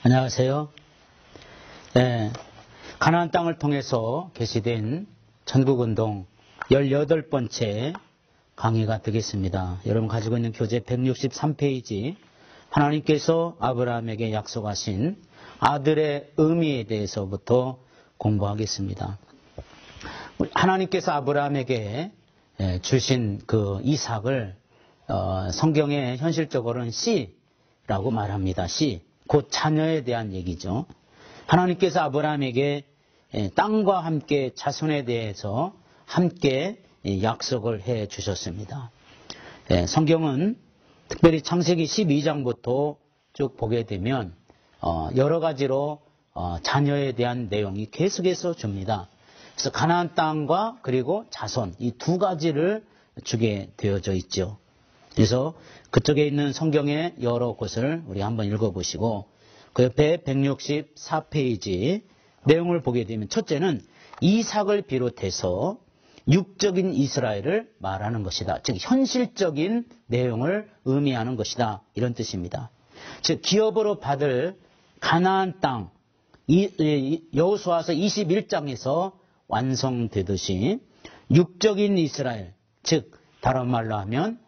안녕하세요. 네, 가나안 땅을 통해서 개시된 전국운동 18번째 강의가 되겠습니다. 여러분 가지고 있는 교재 163페이지, 하나님께서 아브라함에게 약속하신 아들의 의미에 대해서부터 공부하겠습니다. 하나님께서 아브라함에게 주신 그 이삭을 성경에 현실적으로는 씨라고 말합니다. 씨, 곧 자녀에 대한 얘기죠. 하나님께서 아브라함에게 땅과 함께 자손에 대해서 함께 약속을 해 주셨습니다. 성경은 특별히 창세기 12장부터 쭉 보게 되면 여러 가지로 자녀에 대한 내용이 계속해서 줍니다. 그래서 가나안 땅과 그리고 자손, 이 두 가지를 주게 되어져 있죠. 그래서 그쪽에 있는 성경의 여러 곳을 우리 한번 읽어보시고 그 옆에 164페이지 내용을 보게 되면 첫째는 이삭을 비롯해서 육적인 이스라엘을 말하는 것이다. 즉 현실적인 내용을 의미하는 것이다. 이런 뜻입니다. 즉 기업으로 받을 가나안 땅, 여호수아서 21장에서 완성되듯이 육적인 이스라엘, 즉 다른 말로 하면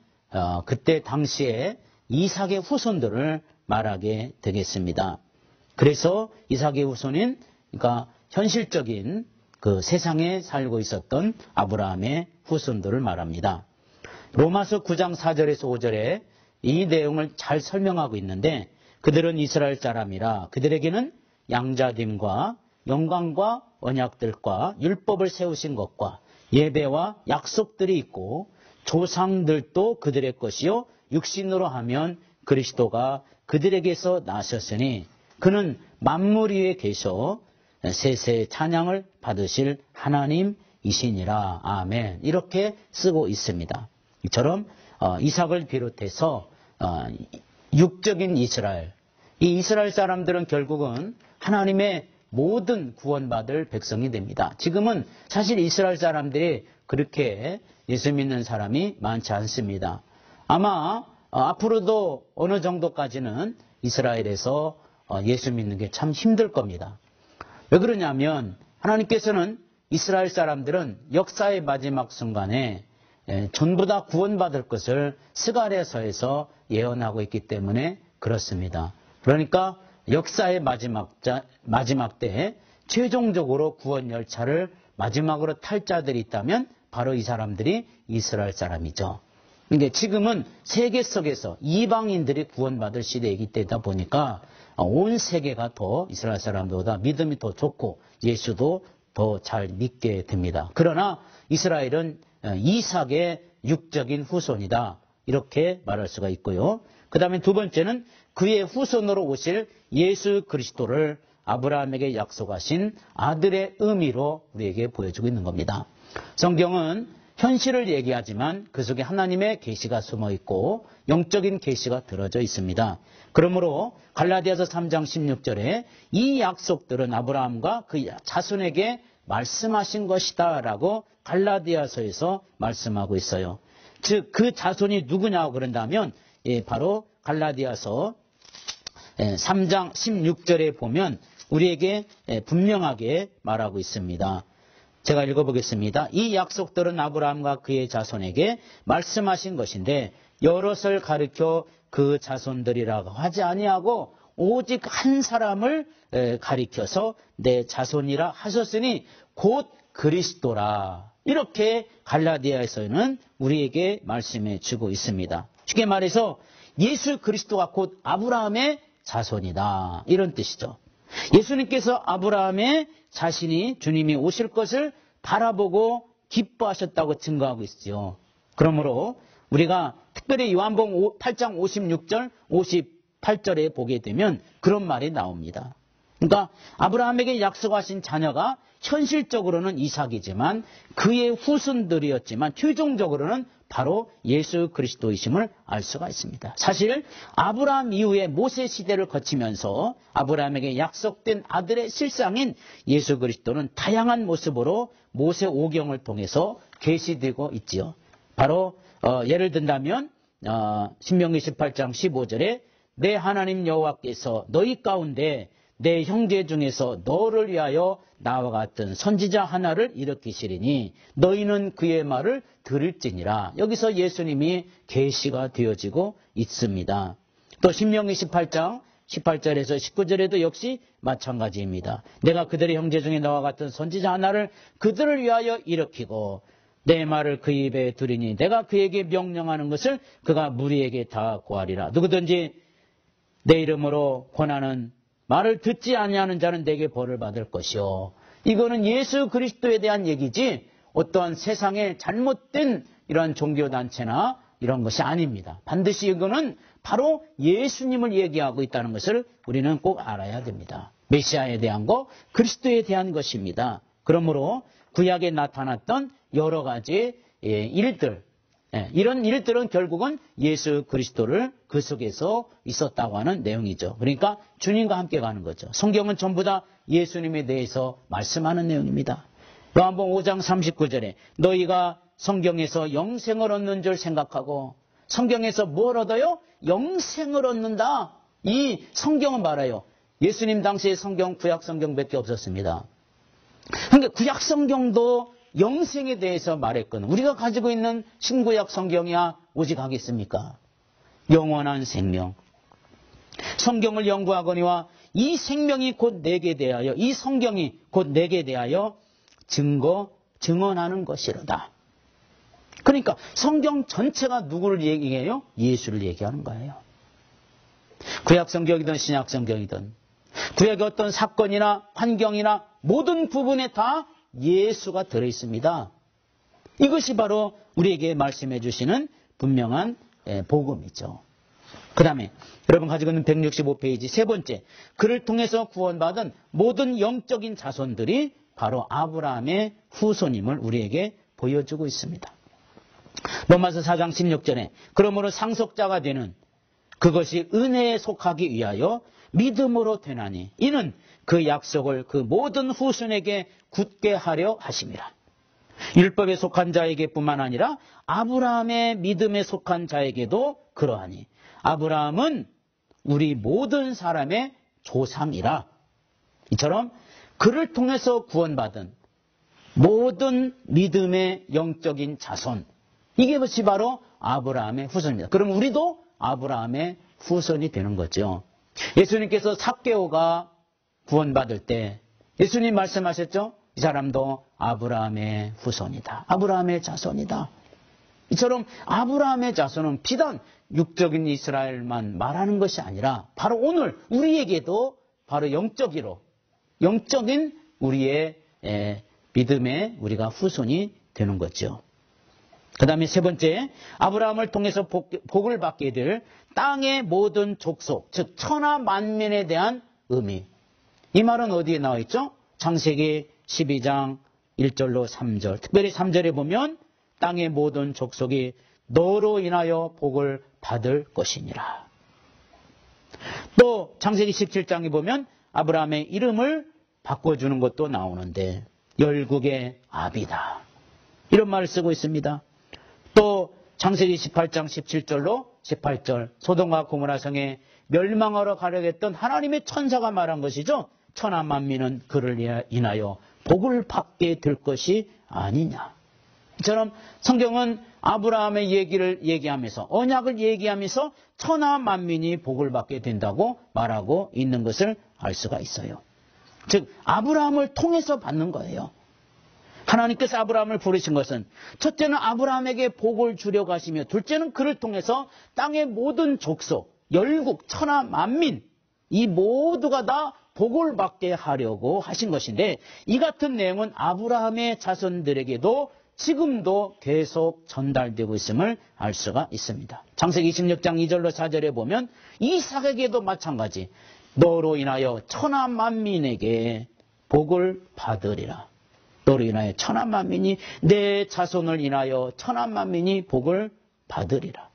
그때 당시에 이삭의 후손들을 말하게 되겠습니다. 그래서 이삭의 후손인, 그러니까 현실적인 그 세상에 살고 있었던 아브라함의 후손들을 말합니다. 로마서 9장 4절에서 5절에 이 내용을 잘 설명하고 있는데, 그들은 이스라엘 사람이라 그들에게는 양자됨과 영광과 언약들과 율법을 세우신 것과 예배와 약속들이 있고 조상들도 그들의 것이요 육신으로 하면 그리스도가 그들에게서 나셨으니 그는 만물 위에 계셔 세세 찬양을 받으실 하나님이시니라. 아멘. 이렇게 쓰고 있습니다. 이처럼 이삭을 비롯해서 육적인 이스라엘, 이 이스라엘 사람들은 결국은 하나님의 모든 구원받을 백성이 됩니다. 지금은 사실 이스라엘 사람들이 그렇게 예수 믿는 사람이 많지 않습니다. 아마 앞으로도 어느 정도까지는 이스라엘에서 예수 믿는 게 참 힘들 겁니다. 왜 그러냐면 하나님께서는 이스라엘 사람들은 역사의 마지막 순간에 전부 다 구원받을 것을 스가랴서에서 예언하고 있기 때문에 그렇습니다. 그러니까 역사의 마지막 때에 최종적으로 구원 열차를 마지막으로 탈 자들이 있다면 바로 이 사람들이 이스라엘 사람이죠. 그러니까 지금은 세계 속에서 이방인들이 구원받을 시대이기 때다 보니까 온 세계가 더 이스라엘 사람들보다 믿음이 더 좋고 예수도 더 잘 믿게 됩니다. 그러나 이스라엘은 이삭의 육적인 후손이다. 이렇게 말할 수가 있고요. 그 다음에 두 번째는 그의 후손으로 오실 예수 그리스도를 아브라함에게 약속하신 아들의 의미로 우리에게 보여주고 있는 겁니다. 성경은 현실을 얘기하지만 그 속에 하나님의 계시가 숨어 있고 영적인 계시가 들어져 있습니다. 그러므로 갈라디아서 3장 16절에 이 약속들은 아브라함과 그 자손에게 말씀하신 것이다 라고 갈라디아서에서 말씀하고 있어요. 즉 그 자손이 누구냐고 그런다면 바로 갈라디아서 3장 16절에 보면 우리에게 분명하게 말하고 있습니다. 제가 읽어보겠습니다. 이 약속들은 아브라함과 그의 자손에게 말씀하신 것인데 여럿을 가리켜 그 자손들이라고 하지 아니하고 오직 한 사람을 가리켜서 내 자손이라 하셨으니 곧 그리스도라. 이렇게 갈라디아에서는 우리에게 말씀해 주고 있습니다. 쉽게 말해서 예수 그리스도가 곧 아브라함의 자손이다. 이런 뜻이죠. 예수님께서 아브라함의 자신이 주님이 오실 것을 바라보고 기뻐하셨다고 증거하고 있죠. 그러므로 우리가 특별히 요한복음 8장 56절, 58절에 보게 되면 그런 말이 나옵니다. 그러니까 아브라함에게 약속하신 자녀가 현실적으로는 이삭이지만 그의 후손들이었지만 최종적으로는 바로 예수 그리스도이심을 알 수가 있습니다. 사실 아브라함 이후에 모세 시대를 거치면서 아브라함에게 약속된 아들의 실상인 예수 그리스도는 다양한 모습으로 모세 오경을 통해서 계시되고 있지요. 바로 예를 든다면 신명기 18장 15절에 내 하나님 여호와께서 너희 가운데 내 형제 중에서 너를 위하여 나와 같은 선지자 하나를 일으키시리니 너희는 그의 말을 들을지니라. 여기서 예수님이 계시가 되어지고 있습니다. 또 신명기 18장 18절에서 19절에도 역시 마찬가지입니다. 내가 그들의 형제 중에 너와 같은 선지자 하나를 그들을 위하여 일으키고 내 말을 그 입에 두리니 내가 그에게 명령하는 것을 그가 무리에게 다 고하리라. 누구든지 내 이름으로 권하는 말을 듣지 아니하는 자는 내게 벌을 받을 것이요. 이거는 예수 그리스도에 대한 얘기지 어떠한 세상의 잘못된 이런 종교단체나 이런 것이 아닙니다. 반드시 이거는 바로 예수님을 얘기하고 있다는 것을 우리는 꼭 알아야 됩니다. 메시아에 대한 거, 그리스도에 대한 것입니다. 그러므로 구약에 나타났던 여러 가지 일들, 이런 일들은 결국은 예수 그리스도를 그 속에서 있었다고 하는 내용이죠. 그러니까 주님과 함께 가는 거죠. 성경은 전부 다 예수님에 대해서 말씀하는 내용입니다. 요한복음 5장 39절에 너희가 성경에서 영생을 얻는 줄 생각하고 성경에서 뭘 얻어요? 영생을 얻는다. 이 성경은 말해요. 예수님 당시에 성경, 구약 성경밖에 없었습니다. 그러니까 구약 성경도 영생에 대해서 말했거든. 우리가 가지고 있는 신구약 성경이야 오직 하겠습니까? 영원한 생명. 성경을 연구하거니와 이 생명이 곧 내게 대하여, 이 성경이 곧 내게 대하여 증언하는 것이로다. 그러니까 성경 전체가 누구를 얘기해요? 예수를 얘기하는 거예요. 구약 성경이든 신약 성경이든 구약의 어떤 사건이나 환경이나 모든 부분에 다 예수가 들어있습니다. 이것이 바로 우리에게 말씀해 주시는 분명한 복음이죠. 그 다음에 여러분 가지고 있는 165페이지 세 번째, 그를 통해서 구원받은 모든 영적인 자손들이 바로 아브라함의 후손임을 우리에게 보여주고 있습니다. 로마서 4장 16절에 그러므로 상속자가 되는 그것이 은혜에 속하기 위하여 믿음으로 되나니 이는 그 약속을 그 모든 후손에게 굳게 하려 하심이라. 율법에 속한 자에게 뿐만 아니라 아브라함의 믿음에 속한 자에게도 그러하니 아브라함은 우리 모든 사람의 조상이라. 이처럼 그를 통해서 구원받은 모든 믿음의 영적인 자손, 이게 바로 아브라함의 후손입니다. 그럼 우리도 아브라함의 후손이 되는 거죠. 예수님께서 삭개오가 구원받을 때 예수님 말씀하셨죠? 이 사람도 아브라함의 후손이다. 아브라함의 자손이다. 이처럼 아브라함의 자손은 비단 육적인 이스라엘만 말하는 것이 아니라 바로 오늘 우리에게도 바로 영적인 우리의 믿음의 우리가 후손이 되는 거죠. 그 다음에 세 번째, 아브라함을 통해서 복을 받게 될 땅의 모든 족속, 즉 천하 만민에 대한 의미. 이 말은 어디에 나와 있죠? 창세기 12장 1절로 3절. 특별히 3절에 보면 땅의 모든 족속이 너로 인하여 복을 받을 것이니라. 또 창세기 17장에 보면 아브라함의 이름을 바꿔주는 것도 나오는데 열국의 아비다. 이런 말을 쓰고 있습니다. 또 창세기 18장 17절로 18절 소돔과 고모라 성에 멸망하러 가려고 했던 하나님의 천사가 말한 것이죠. 천하 만민은 그를 인하여 복을 받게 될 것이 아니냐. 이처럼 성경은 아브라함의 얘기를 얘기하면서 언약을 얘기하면서 천하 만민이 복을 받게 된다고 말하고 있는 것을 알 수가 있어요. 즉 아브라함을 통해서 받는 거예요. 하나님께서 아브라함을 부르신 것은 첫째는 아브라함에게 복을 주려고 하시며 둘째는 그를 통해서 땅의 모든 족속, 열국, 천하 만민 이 모두가 다 복을 받게 하려고 하신 것인데 이 같은 내용은 아브라함의 자손들에게도 지금도 계속 전달되고 있음을 알 수가 있습니다. 창세기 26장 2절로 4절에 보면 이삭에게도 마찬가지 너로 인하여 천하 만민에게 복을 받으리라. 너로 인하여 천하 만민이 내 자손을 인하여 천하 만민이 복을 받으리라.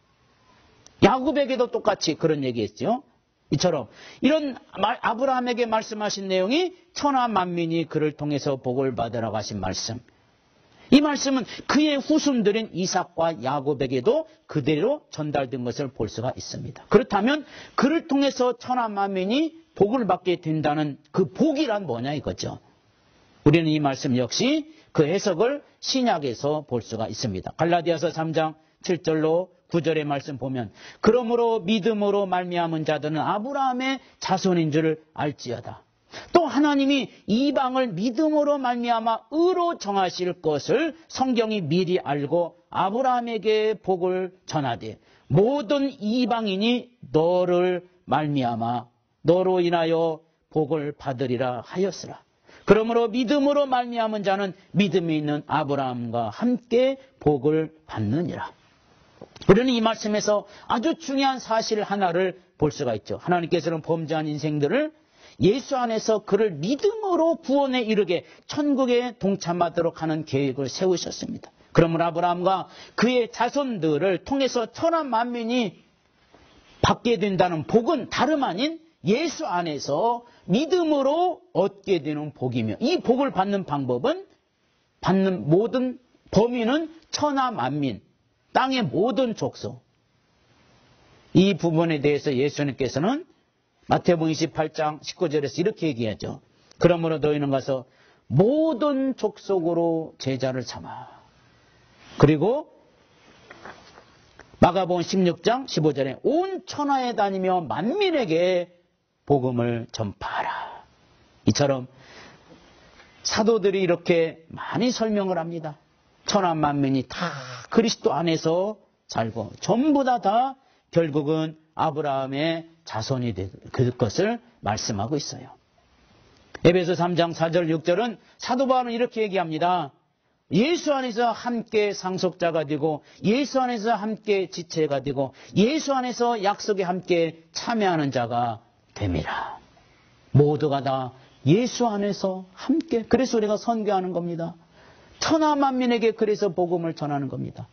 야곱에게도 똑같이 그런 얘기했죠. 이처럼 이런 아브라함에게 말씀하신 내용이 천하 만민이 그를 통해서 복을 받으라고 하신 말씀. 이 말씀은 그의 후손들인 이삭과 야곱에게도 그대로 전달된 것을 볼 수가 있습니다. 그렇다면 그를 통해서 천하 만민이 복을 받게 된다는 그 복이란 뭐냐 이거죠. 우리는 이 말씀 역시 그 해석을 신약에서 볼 수가 있습니다. 갈라디아서 3장 7절로 9절의 말씀 보면 그러므로 믿음으로 말미암은 자들은 아브라함의 자손인 줄을 알지어다. 또 하나님이 이방을 믿음으로 말미암아 의로 정하실 것을 성경이 미리 알고 아브라함에게 복을 전하되 모든 이방인이 너를 말미암아 너로 인하여 복을 받으리라 하였으라. 그러므로 믿음으로 말미암은 자는 믿음이 있는 아브라함과 함께 복을 받느니라. 우리는 이 말씀에서 아주 중요한 사실 하나를 볼 수가 있죠. 하나님께서는 범죄한 인생들을 예수 안에서 그를 믿음으로 구원에 이르게 천국에 동참하도록 하는 계획을 세우셨습니다. 그러므로 아브라함과 그의 자손들을 통해서 천하 만민이 받게 된다는 복은 다름 아닌 예수 안에서 믿음으로 얻게 되는 복이며 이 복을 받는 방법은 받는 모든 범위는 천하 만민, 땅의 모든 족속. 이 부분에 대해서 예수님께서는 마태복음 28장 19절에서 이렇게 얘기하죠. 그러므로 너희는 가서 모든 족속으로 제자를 삼아. 그리고 마가복음 16장 15절에 온 천하에 다니며 만민에게 복음을 전파하라. 이처럼 사도들이 이렇게 많이 설명을 합니다. 천하 만민이 다 그리스도 안에서 살고 전부 다 결국은 아브라함의 자손이 될 것을 말씀하고 있어요. 에베소 3장 4절 6절은 사도 바울은 이렇게 얘기합니다. 예수 안에서 함께 상속자가 되고 예수 안에서 함께 지체가 되고 예수 안에서 약속에 함께 참여하는 자가 됨이라. 모두가 다 예수 안에서 함께. 그래서 우리가 선교하는 겁니다. 천하 만민에게 그래서 복음을 전하는 겁니다.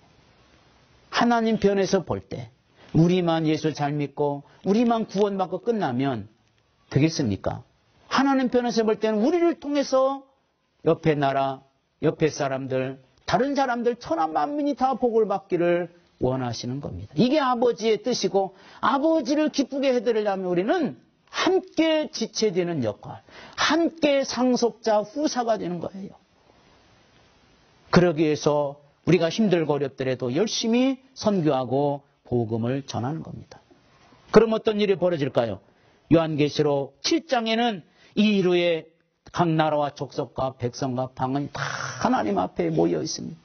하나님 편에서 볼 때 우리만 예수 잘 믿고 우리만 구원받고 끝나면 되겠습니까? 하나님 편에서 볼 때는 우리를 통해서 옆에 나라, 옆에 사람들, 다른 사람들 천하 만민이 다 복을 받기를 원하시는 겁니다. 이게 아버지의 뜻이고 아버지를 기쁘게 해드리려면 우리는 함께 지체되는 역할, 함께 상속자, 후사가 되는 거예요. 그러기 위해서 우리가 힘들고 어렵더라도 열심히 선교하고 복음을 전하는 겁니다. 그럼 어떤 일이 벌어질까요? 요한계시록 7장에는 이 이후에 각 나라와 족속과 백성과 방언이 다 하나님 앞에 모여 있습니다.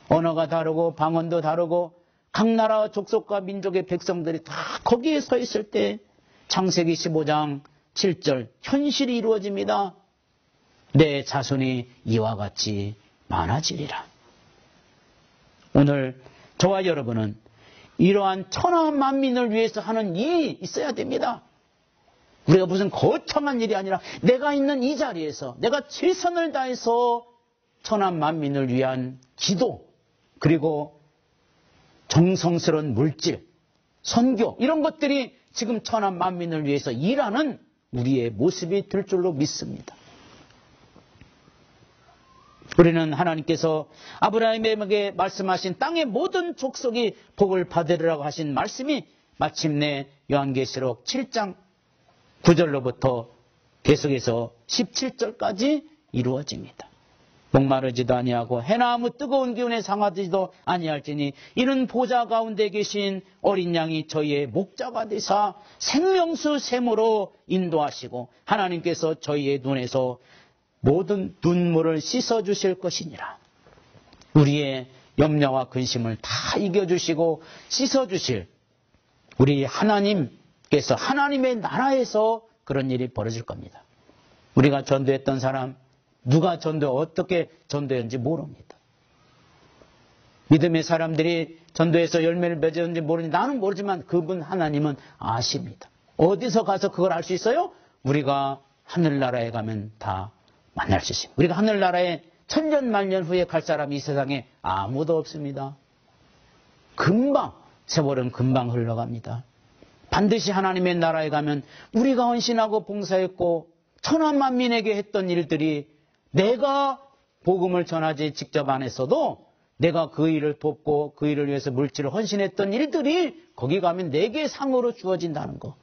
언어가 다르고 방언도 다르고 각 나라와 족속과 민족의 백성들이 다 거기에 서 있을 때 창세기 15장 7절 현실이 이루어집니다. 내 자손이 이와 같이 많아지리라. 오늘 저와 여러분은 이러한 천하 만민을 위해서 하는 일이 있어야 됩니다. 우리가 무슨 거창한 일이 아니라 내가 있는 이 자리에서 내가 최선을 다해서 천하 만민을 위한 기도 그리고 정성스러운 물질, 선교 이런 것들이 지금 천하 만민을 위해서 일하는 우리의 모습이 될 줄로 믿습니다. 우리는 하나님께서 아브라함에게 말씀하신 땅의 모든 족속이 복을 받으리라고 하신 말씀이 마침내 요한계시록 7장 9절로부터 계속해서 17절까지 이루어집니다. 목마르지도 아니하고 해나 아무 뜨거운 기운에 상하지도 아니할지니 이는 보좌 가운데 계신 어린 양이 저희의 목자가 되사 생명수 샘으로 인도하시고 하나님께서 저희의 눈에서 모든 눈물을 씻어주실 것이니라. 우리의 염려와 근심을 다 이겨주시고 씻어주실 우리 하나님께서 하나님의 나라에서 그런 일이 벌어질 겁니다. 우리가 전도했던 사람 누가 어떻게 전도했는지 모릅니다. 믿음의 사람들이 전도해서 열매를 맺었는지 모르니 나는 모르지만 그분 하나님은 아십니다. 어디서 가서 그걸 알 수 있어요? 우리가 하늘나라에 가면 다 만날 수 있습니다. 우리가 하늘나라에 천년만년 후에 갈 사람이 이 세상에 아무도 없습니다. 금방 세월은 금방 흘러갑니다. 반드시 하나님의 나라에 가면 우리가 헌신하고 봉사했고 천하 만민에게 했던 일들이 내가 복음을 전하지 직접 안 했어도 내가 그 일을 돕고 그 일을 위해서 물질을 헌신했던 일들이 거기 가면 내게 상으로 주어진다는 거.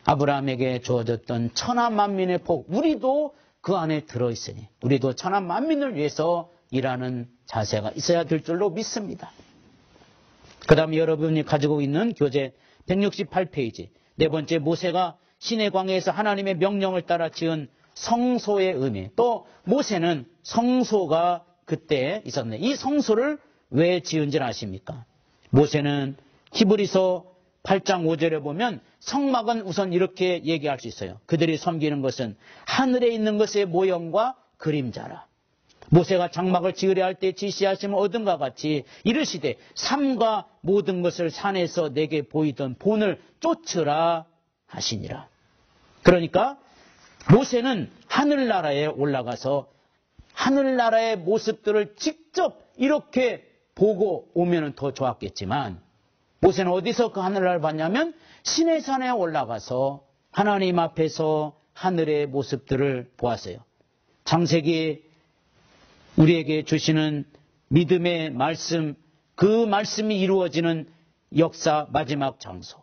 아브라함에게 주어졌던 천하만민의 복, 우리도 그 안에 들어있으니 우리도 천하만민을 위해서 일하는 자세가 있어야 될 줄로 믿습니다. 그 다음에 여러분이 가지고 있는 교재 168페이지 네 번째, 모세가 시내 광야에서 하나님의 명령을 따라 지은 성소의 의미. 또 모세는 성소가 그때 있었네. 이 성소를 왜 지은지를 아십니까? 모세는 히브리서 8장 5절에 보면 성막은 우선 이렇게 얘기할 수 있어요. 그들이 섬기는 것은 하늘에 있는 것의 모형과 그림자라. 모세가 장막을 지으려 할 때 지시하심을 얻은과 같이 이르시되 삼가 모든 것을 산에서 내게 보이던 본을 쫓으라 하시니라. 그러니까 모세는 하늘나라에 올라가서 하늘나라의 모습들을 직접 이렇게 보고 오면 더 좋았겠지만 모세는 어디서 그 하늘나라를 봤냐면 시내산에 올라가서 하나님 앞에서 하늘의 모습들을 보았어요. 창세기 우리에게 주시는 믿음의 말씀, 그 말씀이 이루어지는 역사 마지막 장소.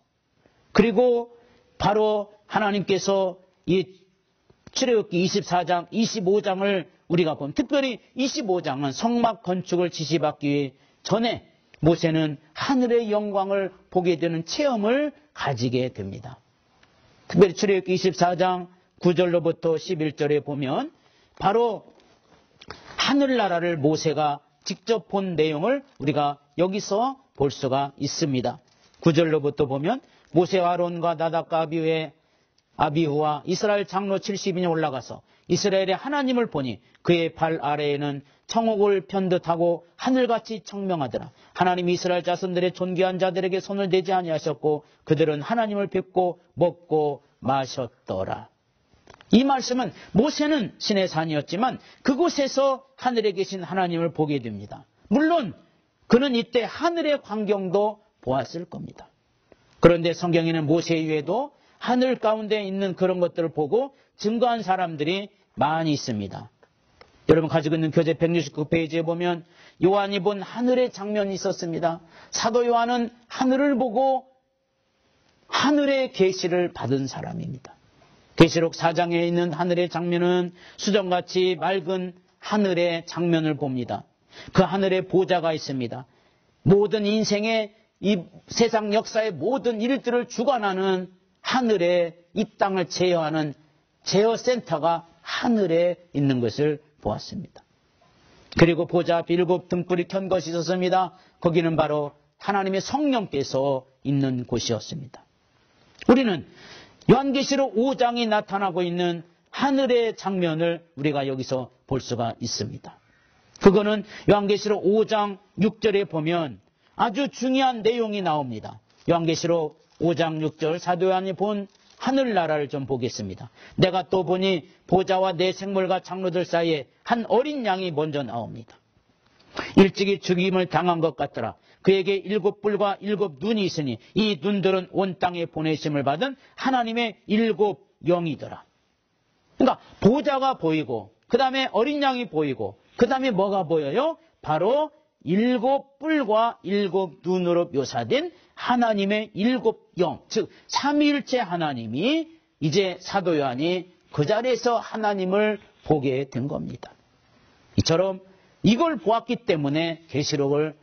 그리고 바로 하나님께서 이 출애굽기 24장, 25장을 우리가 보면 특별히 25장은 성막 건축을 지시받기 전에 모세는 하늘의 영광을 보게 되는 체험을 가지게 됩니다. 특별히 출애굽기 24장 9절로부터 11절에 보면 바로 하늘나라를 모세가 직접 본 내용을 우리가 여기서 볼 수가 있습니다. 9절로부터 보면 모세와 아론과 나답과 아비후와 이스라엘 장로 70인이 올라가서 이스라엘의 하나님을 보니 그의 발 아래에는 청옥을 편듯하고 하늘같이 청명하더라. 하나님이 이스라엘 자손들의 존귀한 자들에게 손을 대지 아니하셨고 그들은 하나님을 뵙고 먹고 마셨더라. 이 말씀은 모세는 신의 산이었지만 그곳에서 하늘에 계신 하나님을 보게 됩니다. 물론 그는 이때 하늘의 광경도 보았을 겁니다. 그런데 성경에는 모세 이외에도 하늘 가운데 있는 그런 것들을 보고 증거한 사람들이 많이 있습니다. 여러분 가지고 있는 교재 169페이지에 보면 요한이 본 하늘의 장면이 있었습니다. 사도 요한은 하늘을 보고 하늘의 계시를 받은 사람입니다. 계시록 4장에 있는 하늘의 장면은 수정같이 맑은 하늘의 장면을 봅니다. 그 하늘에 보좌가 있습니다. 모든 인생의 이 세상 역사의 모든 일들을 주관하는 하늘에 이 땅을 제어하는 제어센터가 하늘에 있는 것을 보았습니다. 그리고 보좌 앞에 7 등불이 켠 것이 있었습니다. 거기는 바로 하나님의 성령께서 있는 곳이었습니다. 우리는 요한계시록 5장이 나타나고 있는 하늘의 장면을 우리가 여기서 볼 수가 있습니다. 그거는 요한계시록 5장 6절에 보면 아주 중요한 내용이 나옵니다. 요한계시록 5장 6절 사도 요한이 본 하늘나라를 좀 보겠습니다. 내가 또 보니 보좌와 내 생물과 장로들 사이에 한 어린 양이 먼저 나옵니다. 일찍이 죽임을 당한 것 같더라. 그에게 7뿔과 7눈이 있으니 이 눈들은 온 땅에 보내심을 받은 하나님의 7 영이더라. 그러니까 보좌가 보이고 그 다음에 어린 양이 보이고 그 다음에 뭐가 보여요? 바로 7뿔과 7눈으로 묘사된 하나님의 7 영, 즉 삼위일체 하나님이 이제 사도 요한이 그 자리에서 하나님을 보게 된 겁니다. 이처럼 이걸 보았기 때문에 계시록을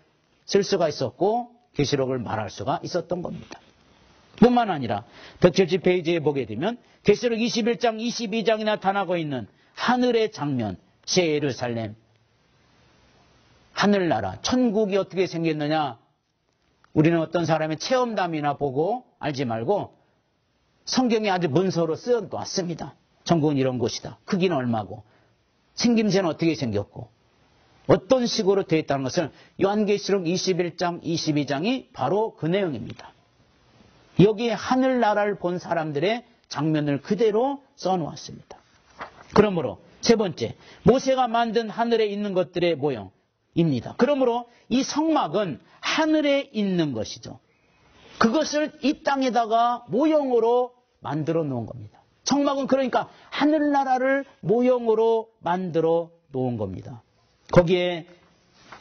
쓸 수가 있었고 계시록을 말할 수가 있었던 겁니다. 뿐만 아니라 170페이지에 보게 되면 계시록 21장, 22장이 나타나고 있는 하늘의 장면, 새 예루살렘, 하늘나라, 천국이 어떻게 생겼느냐, 우리는 어떤 사람의 체험담이나 보고 알지 말고 성경에 아주 문서로 쓰여놨습니다. 천국은 이런 곳이다. 크기는 얼마고 생김새는 어떻게 생겼고 어떤 식으로 되어 있다는 것을 요한계시록 21장, 22장이 바로 그 내용입니다. 여기에 하늘나라를 본 사람들의 장면을 그대로 써놓았습니다. 그러므로 세 번째, 모세가 만든 하늘에 있는 것들의 모형입니다. 그러므로 이 성막은 하늘에 있는 것이죠. 그것을 이 땅에다가 모형으로 만들어 놓은 겁니다. 성막은 그러니까 하늘나라를 모형으로 만들어 놓은 겁니다. 거기에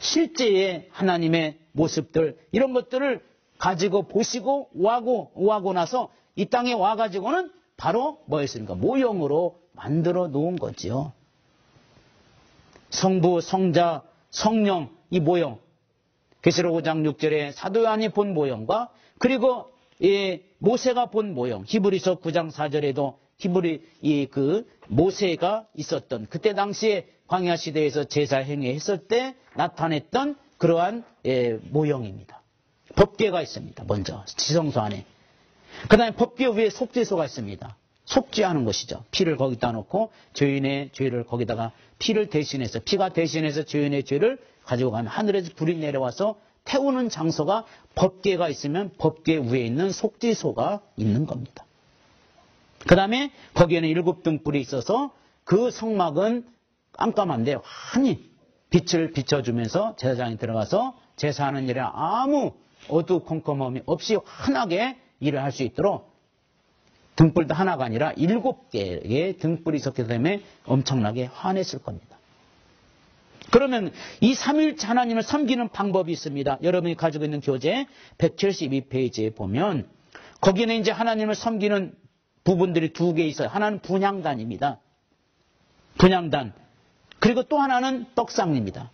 실제의 하나님의 모습들, 이런 것들을 가지고 보시고 오하고 나서 이 땅에 와가지고는 바로 뭐였습니까? 모형으로 만들어 놓은 거지요. 성부, 성자, 성령, 이 모형. 계시록 5장 6절에 사도 요한이 본 모형과 그리고 모세가 본 모형, 히브리서 9장 4절에도 모세가 있었던 그때 당시에 광야 시대에서 제사 행위했을 때 나타냈던 그러한 모형입니다. 법궤가 있습니다. 먼저 지성소 안에. 그 다음에 법궤 위에 속죄소가 있습니다. 속죄하는 것이죠. 피를 거기다 놓고 죄인의 죄를 거기다가 피를 대신해서, 피가 대신해서 죄인의 죄를 가지고 가면 하늘에서 불이 내려와서 태우는 장소가 법궤가 있으면 법궤 위에 있는 속죄소가 있는 겁니다. 그 다음에 거기에는 7등불이 있어서 그 성막은 깜깜한데 환히 빛을 비춰주면서 제사장이 들어가서 제사하는 일에 아무 어두컴컴함이 없이 환하게 일을 할 수 있도록 등불도 하나가 아니라 7개의 등불이 있었기 때문에 엄청나게 환했을 겁니다. 그러면 이 삼위일체 하나님을 섬기는 방법이 있습니다. 여러분이 가지고 있는 교재 172페이지에 보면 거기는 이제 하나님을 섬기는 부분들이 2개 있어요. 하나는 분향단입니다. 분향단. 그리고 또 하나는 떡상입니다.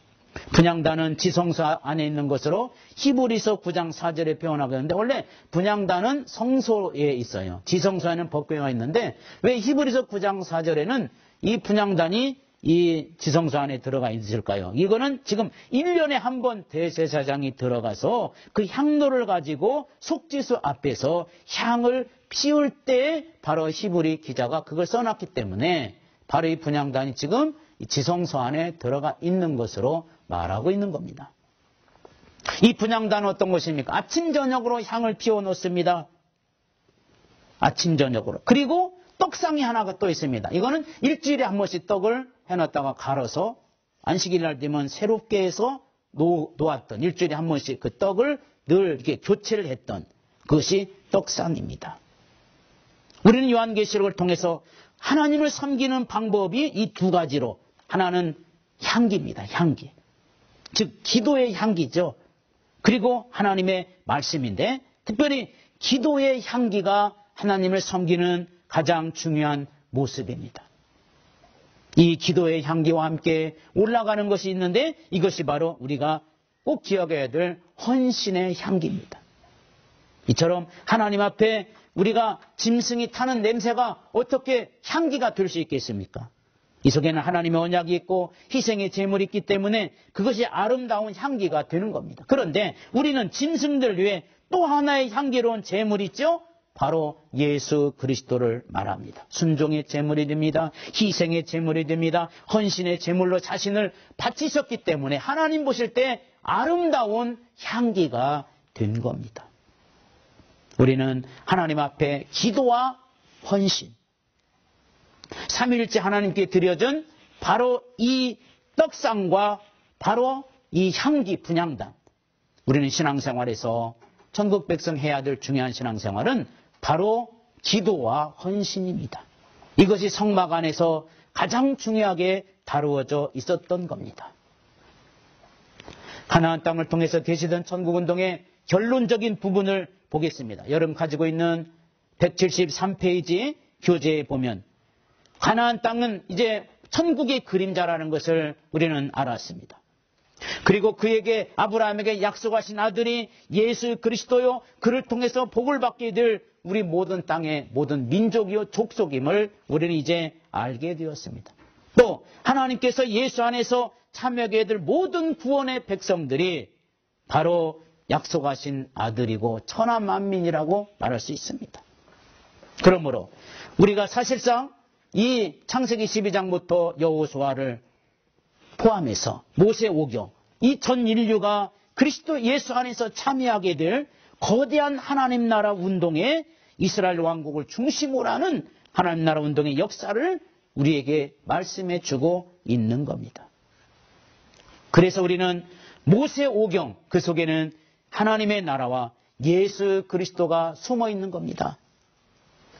분향단은 지성소 안에 있는 것으로 히브리서 9장 4절에 표현하고 있는데 원래 분향단은 성소에 있어요. 지성소에는 법궤가 있는데 왜 히브리서 9장 4절에는 이 분향단이 이 지성소 안에 들어가 있을까요? 이거는 지금 1년에 한 번 대제사장이 들어가서 그 향로를 가지고 속죄소 앞에서 향을 피울 때 바로 히브리 기자가 그걸 써놨기 때문에 바로 이 분향단이 지금 지성소 안에 들어가 있는 것으로 말하고 있는 겁니다. 이 분향단은 어떤 것입니까? 아침 저녁으로 향을 피워 놓습니다. 아침 저녁으로. 그리고 떡상이 하나가 또 있습니다. 이거는 일주일에 한 번씩 떡을 해놨다가 갈아서 안식일 날 되면 새롭게 해서 놓았던 일주일에 한 번씩 그 떡을 늘 이렇게 교체를 했던 그것이 떡상입니다. 우리는 요한계시록을 통해서 하나님을 섬기는 방법이 이 2가지로 하나는 향기입니다. 향기. 즉 기도의 향기죠. 그리고 하나님의 말씀인데 특별히 기도의 향기가 하나님을 섬기는 가장 중요한 모습입니다. 이 기도의 향기와 함께 올라가는 것이 있는데 이것이 바로 우리가 꼭 기억해야 될 헌신의 향기입니다. 이처럼 하나님 앞에 우리가 짐승이 타는 냄새가 어떻게 향기가 될 수 있겠습니까? 이 속에는 하나님의 언약이 있고 희생의 제물이 있기 때문에 그것이 아름다운 향기가 되는 겁니다. 그런데 우리는 짐승들 위해 또 하나의 향기로운 제물이 있죠? 바로 예수 그리스도를 말합니다. 순종의 제물이 됩니다. 희생의 제물이 됩니다. 헌신의 제물로 자신을 바치셨기 때문에 하나님 보실 때 아름다운 향기가 된 겁니다. 우리는 하나님 앞에 기도와 헌신, 삼위일체 하나님께 드려진 바로 이 떡상과 바로 이 향기 분향단. 우리는 신앙생활에서 천국 백성 해야 될 중요한 신앙생활은 바로 기도와 헌신입니다. 이것이 성막 안에서 가장 중요하게 다루어져 있었던 겁니다. 가나안 땅을 통해서 계시던 천국운동의 결론적인 부분을 보겠습니다. 여러분 가지고 있는 173페이지 교재에 보면 가나안 땅은 이제 천국의 그림자라는 것을 우리는 알았습니다. 그리고 그에게 아브라함에게 약속하신 아들이 예수 그리스도요 그를 통해서 복을 받게 될 우리 모든 땅의 모든 민족이요 족속임을 우리는 이제 알게 되었습니다. 또 하나님께서 예수 안에서 참여하게 될 모든 구원의 백성들이 바로 약속하신 아들이고 천하만민이라고 말할 수 있습니다. 그러므로 우리가 사실상 이 창세기 12장부터 여호수아를 포함해서 모세 오경, 이 전 인류가 그리스도 예수 안에서 참여하게 될 거대한 하나님 나라 운동에 이스라엘 왕국을 중심으로 하는 하나님 나라 운동의 역사를 우리에게 말씀해 주고 있는 겁니다. 그래서 우리는 모세 오경, 그 속에는 하나님의 나라와 예수 그리스도가 숨어 있는 겁니다.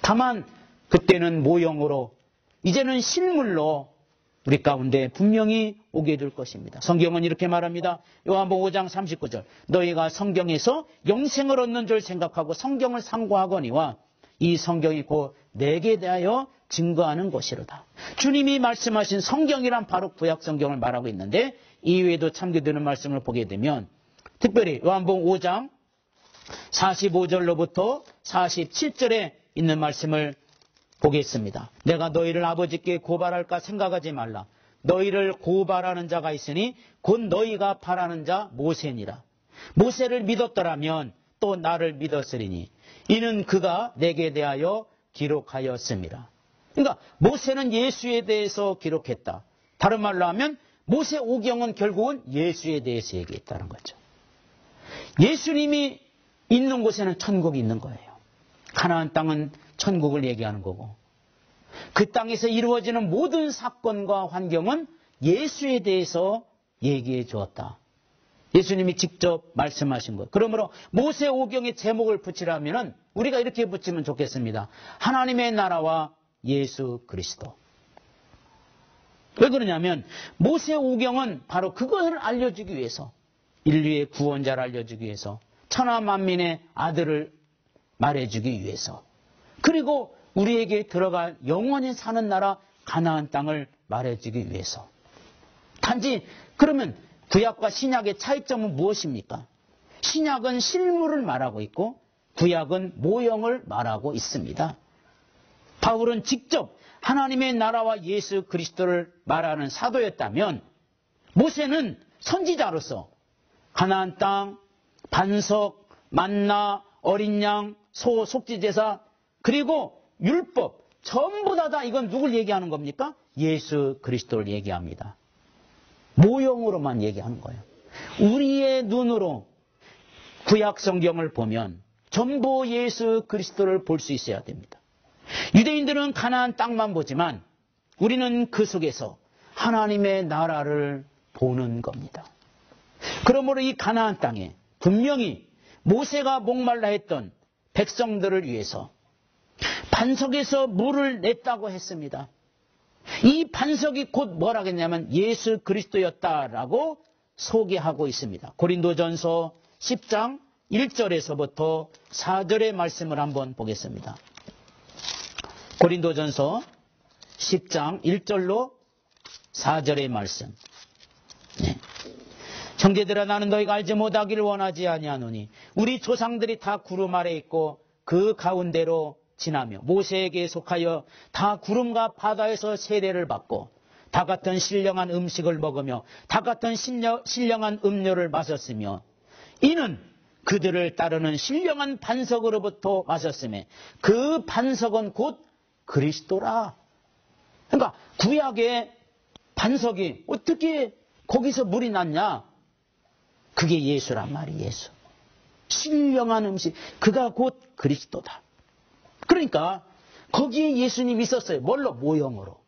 다만 그때는 모형으로, 이제는 실물로 우리 가운데 분명히 오게 될 것입니다. 성경은 이렇게 말합니다. 요한복음 5장 39절. 너희가 성경에서 영생을 얻는 줄 생각하고 성경을 상고하거니와 이 성경이 곧 내게 대하여 증거하는 것이로다. 주님이 말씀하신 성경이란 바로 구약 성경을 말하고 있는데 이외에도 참고되는 말씀을 보게 되면 특별히 요한복음 5장 45절로부터 47절에 있는 말씀을 보겠습니다. 내가 너희를 아버지께 고발할까 생각하지 말라. 너희를 고발하는 자가 있으니 곧 너희가 바라는 자 모세니라. 모세를 믿었더라면 또 나를 믿었으리니 이는 그가 내게 대하여 기록하였음이라. 그러니까 모세는 예수에 대해서 기록했다. 다른 말로 하면 모세 오경은 결국은 예수에 대해서 얘기했다는 거죠. 예수님이 있는 곳에는 천국이 있는 거예요. 가나안 땅은 천국을 얘기하는 거고 그 땅에서 이루어지는 모든 사건과 환경은 예수에 대해서 얘기해 주었다. 예수님이 직접 말씀하신 것. 그러므로 모세 오경의 제목을 붙이라면 우리가 이렇게 붙이면 좋겠습니다. 하나님의 나라와 예수 그리스도. 왜 그러냐면 모세 오경은 바로 그것을 알려주기 위해서 인류의 구원자를 알려주기 위해서 천하 만민의 아들을 말해주기 위해서 그리고 우리에게 들어갈 영원히 사는 나라 가나안 땅을 말해주기 위해서. 단지 그러면 구약과 신약의 차이점은 무엇입니까? 신약은 실물을 말하고 있고 구약은 모형을 말하고 있습니다. 바울은 직접 하나님의 나라와 예수 그리스도를 말하는 사도였다면 모세는 선지자로서 가나안 땅, 반석, 만나, 어린 양, 소, 속죄제사 그리고 율법 전부 다 이건 누굴 얘기하는 겁니까? 예수 그리스도를 얘기합니다. 모형으로만 얘기하는 거예요. 우리의 눈으로 구약 성경을 보면 전부 예수 그리스도를 볼 수 있어야 됩니다. 유대인들은 가나안 땅만 보지만 우리는 그 속에서 하나님의 나라를 보는 겁니다. 그러므로 이 가나안 땅에 분명히 모세가 목말라 했던 백성들을 위해서 반석에서 물을 냈다고 했습니다. 이 반석이 곧 뭐라겠냐면 예수 그리스도였다라고 소개하고 있습니다. 고린도전서 10장 1절에서부터 4절의 말씀을 한번 보겠습니다. 고린도전서 10장 1절로 4절의 말씀. 네. 형제들아 나는 너희가 알지 못하기를 원하지 아니하노니 우리 조상들이 다 구름 아래 있고 그 가운데로 지나며 모세에게 속하여 다 구름과 바다에서 세례를 받고 다 같은 신령한 음식을 먹으며 다 같은 신령한 음료를 마셨으며 이는 그들을 따르는 신령한 반석으로부터 마셨으며 그 반석은 곧 그리스도라. 그러니까 구약의 반석이 어떻게 거기서 물이 났냐? 그게 예수란 말이 예수. 신령한 음식, 그가 곧 그리스도다. 그러니까 거기에 예수님이 있었어요. 뭘로? 모형으로.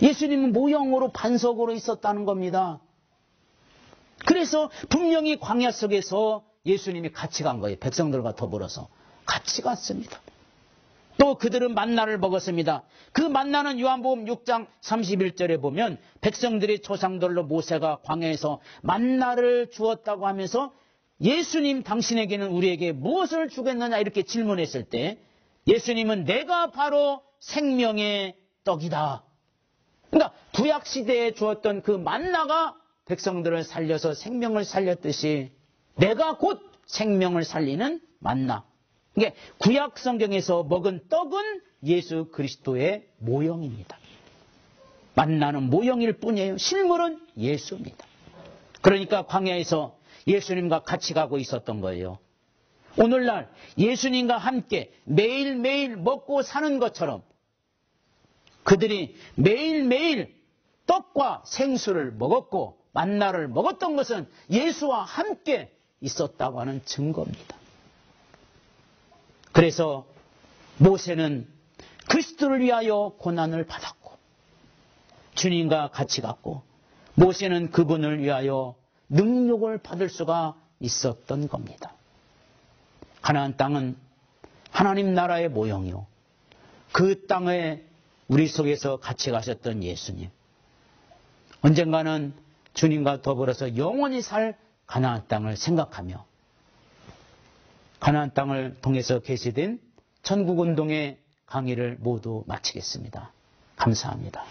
예수님은 모형으로 반석으로 있었다는 겁니다. 그래서 분명히 광야 속에서 예수님이 같이 간 거예요. 백성들과 더불어서 같이 갔습니다. 또 그들은 만나를 먹었습니다. 그 만나는 요한복음 6장 31절에 보면 백성들의 조상들로 모세가 광야에서 만나를 주었다고 하면서 예수님 당신에게는 우리에게 무엇을 주겠느냐 이렇게 질문했을 때 예수님은 내가 바로 생명의 떡이다. 그러니까 구약시대에 주었던 그 만나가 백성들을 살려서 생명을 살렸듯이 내가 곧 생명을 살리는 만나. 이게 구약 성경에서 먹은 떡은 예수 그리스도의 모형입니다. 만나는 모형일 뿐이에요. 실물은 예수입니다. 그러니까 광야에서 예수님과 같이 가고 있었던 거예요. 오늘날 예수님과 함께 매일매일 먹고 사는 것처럼 그들이 매일매일 떡과 생수를 먹었고 만나를 먹었던 것은 예수와 함께 있었다고 하는 증거입니다. 그래서 모세는 그리스도를 위하여 고난을 받았고 주님과 같이 갔고 모세는 그분을 위하여 능력을 받을 수가 있었던 겁니다. 가나안 땅은 하나님 나라의 모형이요. 그 땅에 우리 속에서 같이 가셨던 예수님. 언젠가는 주님과 더불어서 영원히 살 가나안 땅을 생각하며 가나안 땅을 통해서 계시된 전국운동의 강의를 모두 마치겠습니다. 감사합니다.